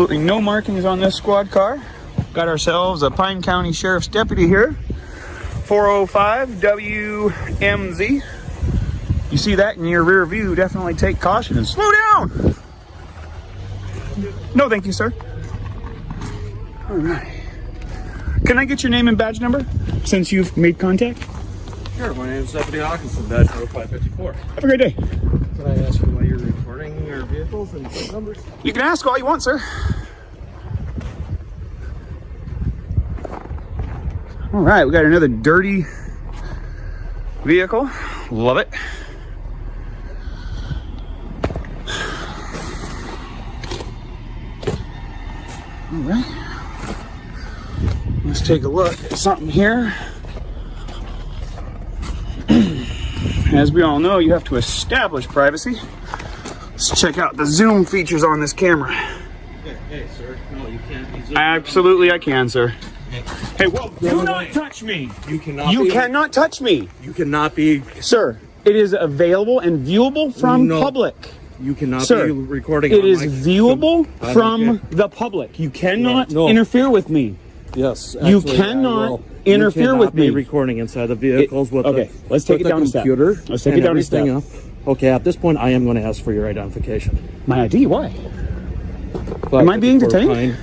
Absolutely no markings on this squad car. Got ourselves a Pine County Sheriff's Deputy here. 405 WMZ. You see that in your rear view, definitely take caution and slow down. No, thank you, sir. All right. Can I get your name and badge number since you've made contact? Sure, my name is Deputy Hawkinson, badge number 554. Have a great day. Can I ask you why you're recording your vehicles and plate numbers? You can ask all you want, sir. All right, we got another dirty vehicle. Love it. All right. Let's take a look at something here. As we all know, you have to establish privacy. Let's check out the zoom features on this camera. Hey, sir. No, you can't be zooming. Absolutely, I can, sir. Hey, whoa, do not touch me. You cannot touch me. You cannot be. Sir, it is available and viewable from public. You cannot Sir, be recording. It is viewable from the public. You cannot interfere with me. Yes. You cannot interfere with me. Be recording inside the vehicles with okay, let's take it down a step. Let's take it down a step. Okay, at this point, I am going to ask for your identification. My ID? Why? Am I being detained?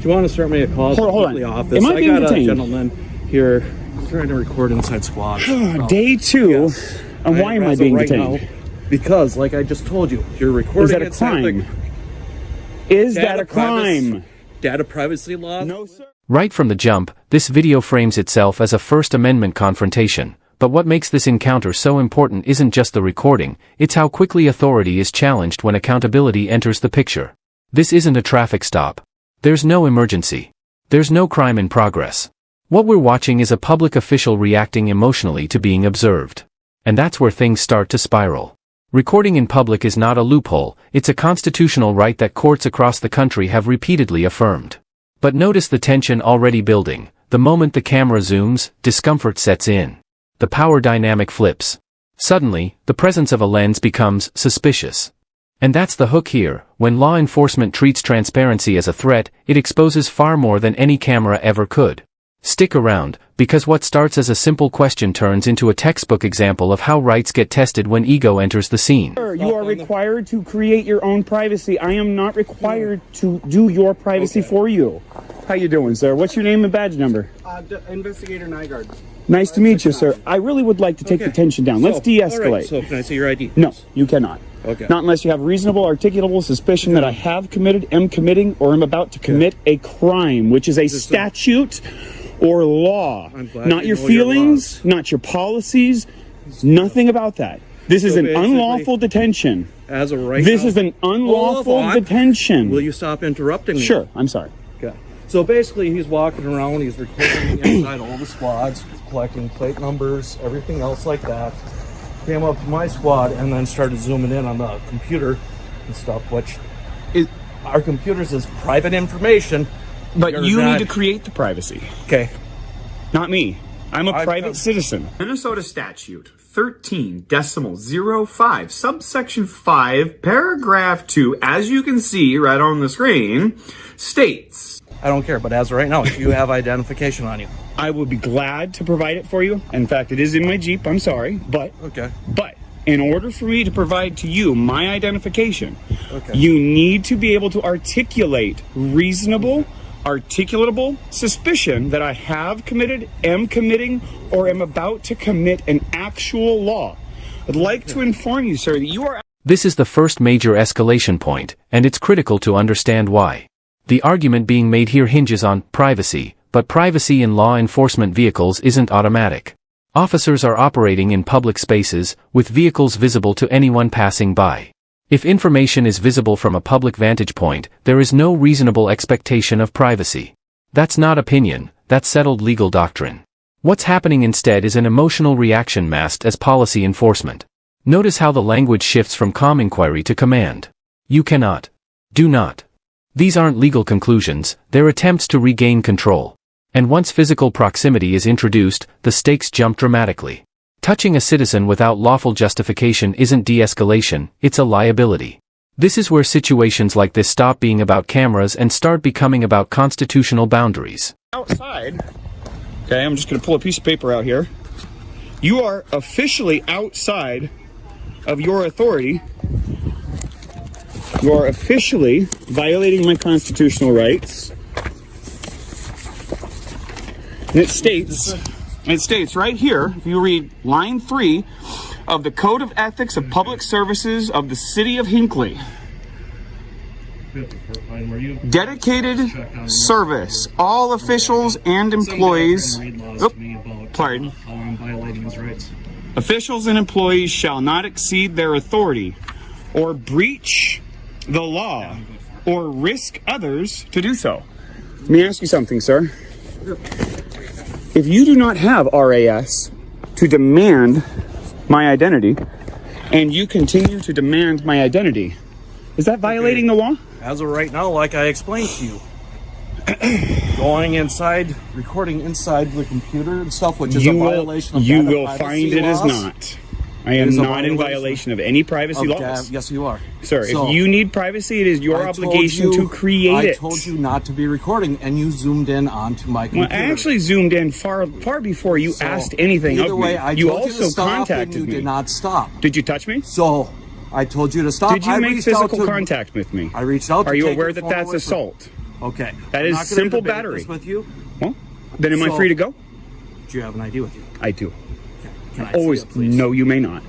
Do you want to start me a call? Hold on. The office. Am I being detained? A gentleman here trying to record inside squad. Day 2. Yes. And why am I being detained? Now, because, like I just told you, you're recording. Is that a crime? Is that a crime? Data privacy law? No, sir. Right from the jump, this video frames itself as a First Amendment confrontation. But what makes this encounter so important isn't just the recording, it's how quickly authority is challenged when accountability enters the picture. This isn't a traffic stop. There's no emergency. There's no crime in progress. What we're watching is a public official reacting emotionally to being observed. And that's where things start to spiral. Recording in public is not a loophole, it's a constitutional right that courts across the country have repeatedly affirmed. But notice the tension already building. The moment the camera zooms, discomfort sets in. The power dynamic flips. Suddenly, the presence of a lens becomes suspicious. And that's the hook here. When law enforcement treats transparency as a threat, it exposes far more than any camera ever could. Stick around, because what starts as a simple question turns into a textbook example of how rights get tested when ego enters the scene. Sir, you are required to create your own privacy. I am not required to do your privacy for you. How you doing, sir? What's your name and badge number? Investigator Nygaard. Nice to meet you, sir. I really would like to take the tension down. Let's de-escalate. Right. So can I see your ID? No, you cannot. Okay. Not unless you have reasonable, articulable suspicion that I have committed, am committing, or am about to commit a crime, which is a statute or law. Not your feelings, not your policies, nothing about that. This is an unlawful detention. As a right This is an unlawful detention. Will you stop interrupting me? Sure, I'm sorry. Okay. So basically, he's walking around, he's recording inside all the squads, collecting plate numbers, everything else like that. Came up to my squad and then started zooming in on the computer and stuff, which our computers is private information. But you need to create the privacy. Okay. Not me. I'm a private citizen. Minnesota statute 13.05, subsection 5, paragraph 2, as you can see right on the screen, states. I don't care, but as of right now, if you have identification on you. I will be glad to provide it for you. In fact, it is in my Jeep, I'm sorry, but in order for me to provide to you my identification, you need to be able to articulate reasonable, articulatable suspicion that I have committed, am committing, or am about to commit an actual law. I'd like to inform you, sir, that you are... This is the first major escalation point, and it's critical to understand why. The argument being made here hinges on privacy, but privacy in law enforcement vehicles isn't automatic. Officers are operating in public spaces, with vehicles visible to anyone passing by. If information is visible from a public vantage point, there is no reasonable expectation of privacy. That's not opinion, that's settled legal doctrine. What's happening instead is an emotional reaction masked as policy enforcement. Notice how the language shifts from calm inquiry to command. You cannot. Do not. These aren't legal conclusions, they're attempts to regain control. And once physical proximity is introduced, the stakes jump dramatically. Touching a citizen without lawful justification isn't de-escalation, it's a liability. This is where situations like this stop being about cameras and start becoming about constitutional boundaries. Outside. Okay, I'm just going to pull a piece of paper out here. You are officially outside of your authority. You are officially violating my constitutional rights. And it states right here, if you read line 3 of the Code of Ethics of Public Services of the City of Hinckley. Dedicated service. All officials and employees. Pardon. Officials and employees shall not exceed their authority or breach the law or risk others to do so. Let me ask you something, sir. If you do not have RAS to demand my identity, and you continue to demand my identity, is that violating the law? As of right now, like I explained to you, going inside, recording inside the computer and stuff, which is a violation of you will privacy find it is laws. not. I am not in violation of any privacy laws. Yes, you are. Sir, So, if you need privacy, it is your obligation to create it. I told you not to be recording, and you zoomed in onto my computer. Well, I actually zoomed in far before you asked anything of Either way, me. I You told you also to stop, contacted and you me. did not stop. Did you touch me? So, I told you to stop. Did you make physical contact with me? I reached out to Are you take aware your that phone that's away assault? Okay. That I'm is not gonna simple debate battery. this with you. Well, then am I free to go? Do you have an ID with you? I do. Can I see Always. it, please? No, you may not.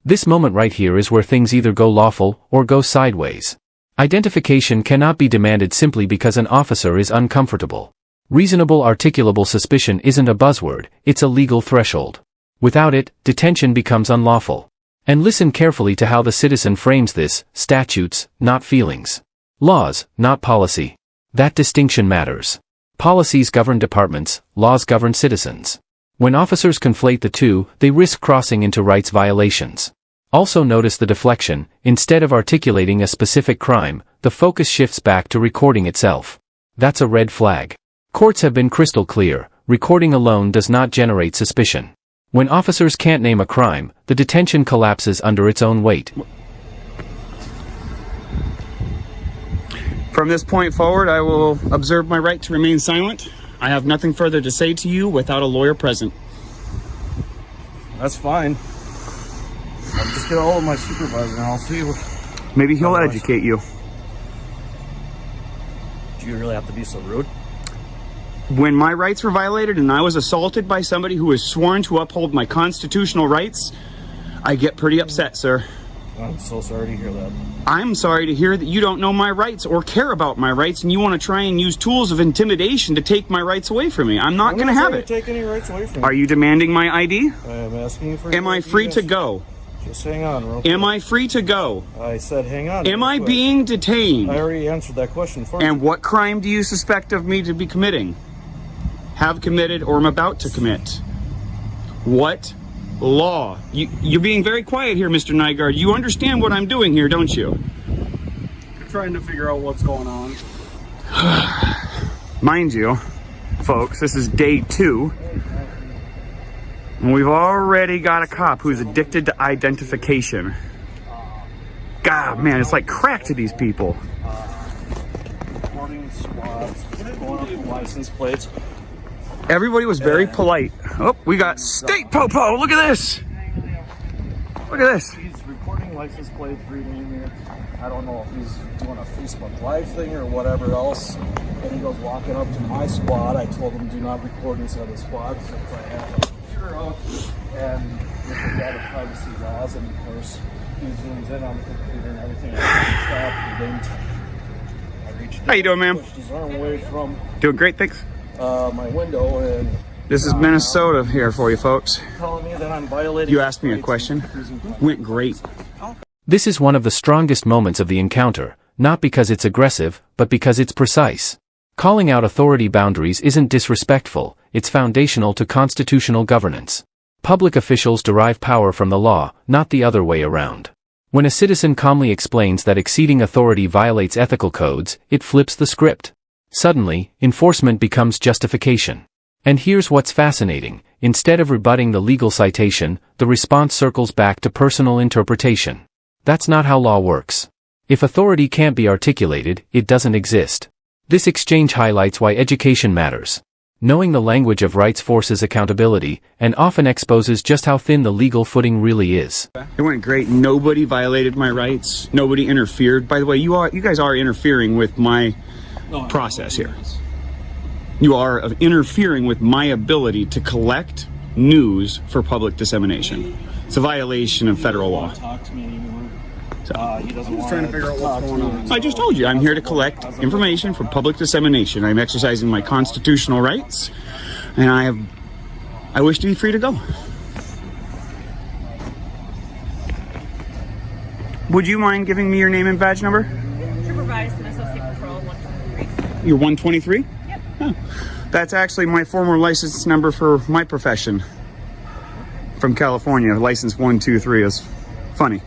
This moment right here is where things either go lawful or go sideways. Identification cannot be demanded simply because an officer is uncomfortable. Reasonable articulable suspicion isn't a buzzword, it's a legal threshold. Without it, detention becomes unlawful. And listen carefully to how the citizen frames this: statutes, not feelings. Laws, not policy. That distinction matters. Policies govern departments, laws govern citizens. When officers conflate the two, they risk crossing into rights violations. Also notice the deflection. Instead of articulating a specific crime, the focus shifts back to recording itself. That's a red flag. Courts have been crystal clear: recording alone does not generate suspicion. When officers can't name a crime, the detention collapses under its own weight. From this point forward, I will observe my right to remain silent. I have nothing further to say to you without a lawyer present. That's fine. I'll just get a hold of my supervisor and I'll see what... Maybe he'll educate you. Do you really have to be so rude? When my rights were violated and I was assaulted by somebody who was sworn to uphold my constitutional rights, I get pretty upset, sir. I'm so sorry to hear that. I'm sorry to hear that you don't know my rights or care about my rights, and you want to try and use tools of intimidation to take my rights away from me. I'm not going to have it. Take any rights away from Are you demanding my ID? I am asking you for... Am I free to go? Just hang on real quick. Am I free to go? I said hang on. Am I being detained? I already answered that question for you. And what crime do you suspect of me to be committing? Have committed or am about to commit? What law? You're being very quiet here, Mr. Nygaard. You understand what I'm doing here, don't you? You're trying to figure out what's going on. Mind you, folks, this is day 2. And we've already got a cop who's addicted to identification. God, man, it's like crack to these people. Recording squads, going up the license plates. Everybody was very polite. Oh, we got State Popo. Look at this. Look at this. He's recording license plates, reading it. I don't know if he's doing a Facebook Live thing or whatever else. And he goes walking up to my squad. I told him do not record inside the squad since I have a computer out. And with the data privacy laws, and of course, he zooms in on the computer and everything. I reached How you doing, ma'am? pushed his arm away from Doing great, thanks. my window, and This is Minnesota here for you, folks. telling me that I'm violating... You asked me a question. Went great. This is one of the strongest moments of the encounter, not because it's aggressive, but because it's precise. Calling out authority boundaries isn't disrespectful, it's foundational to constitutional governance. Public officials derive power from the law, not the other way around. When a citizen calmly explains that exceeding authority violates ethical codes, it flips the script. Suddenly, enforcement becomes justification. And here's what's fascinating: instead of rebutting the legal citation, the response circles back to personal interpretation. That's not how law works. If authority can't be articulated, it doesn't exist. This exchange highlights why education matters. Knowing the language of rights forces accountability, and often exposes just how thin the legal footing really is. It went great. Nobody violated my rights. Nobody interfered. By the way, you guys are interfering with my process here. You are interfering with my ability to collect news for public dissemination. It's a violation of federal law. Talk to me anymore. So, He doesn't want to figure out what's going on. I just told you, I'm here to collect information for public dissemination. I'm exercising my constitutional rights, and I wish to be free to go. Would you mind giving me your name and badge number? Supervisor and Associate Patrol 123. You're 123? Yep. Oh, that's actually my former license number for my profession. From California, license 123 is funny.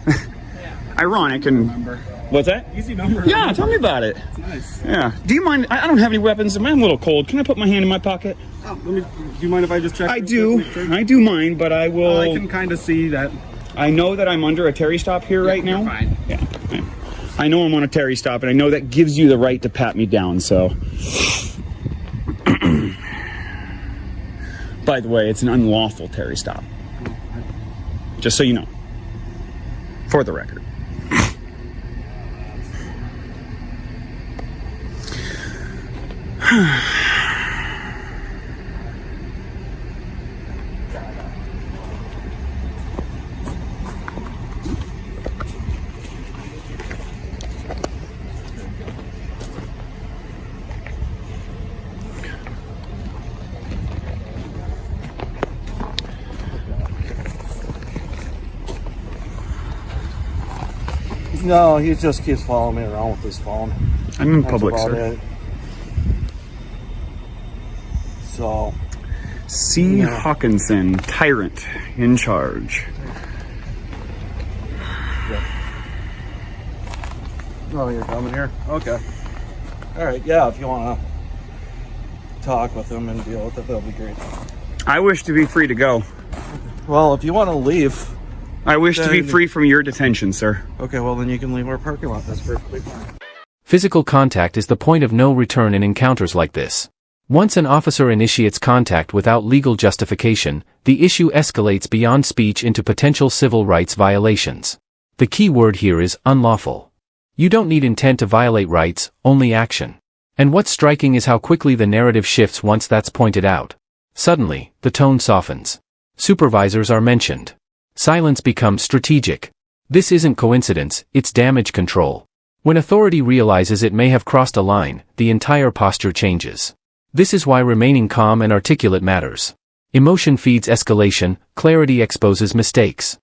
Ironic and what's that? Easy number. Yeah, tell me about it. It's nice. Yeah. Do you mind? I don't have any weapons. I'm a little cold. Can I put my hand in my pocket? Do you mind if I just check? I do. I do mind, but I will. I can kind of see that. I know that I'm under a Terry stop here right now. You're fine. Yeah. I know I'm on a Terry stop, and I know that gives you the right to pat me down. So. By the way, it's an unlawful Terry stop. Just so you know. For the record. No, he just keeps following me around with his phone. I'm in That's public, about sir. it. So. C. Hawkinson, Tyrant, in charge. Oh, you're coming here? Okay. All right. Yeah, if you want to talk with him and deal with it, that'll be great. I wish to be free to go. Well, if you want to leave. I wish to be free from your detention, sir. Okay, well, then you can leave our parking lot. That's perfectly fine. Physical contact is the point of no return in encounters like this. Once an officer initiates contact without legal justification, the issue escalates beyond speech into potential civil rights violations. The key word here is unlawful. You don't need intent to violate rights, only action. And what's striking is how quickly the narrative shifts once that's pointed out. Suddenly, the tone softens. Supervisors are mentioned. Silence becomes strategic. This isn't coincidence, it's damage control. When authority realizes it may have crossed a line, the entire posture changes. This is why remaining calm and articulate matters. Emotion feeds escalation, clarity exposes mistakes.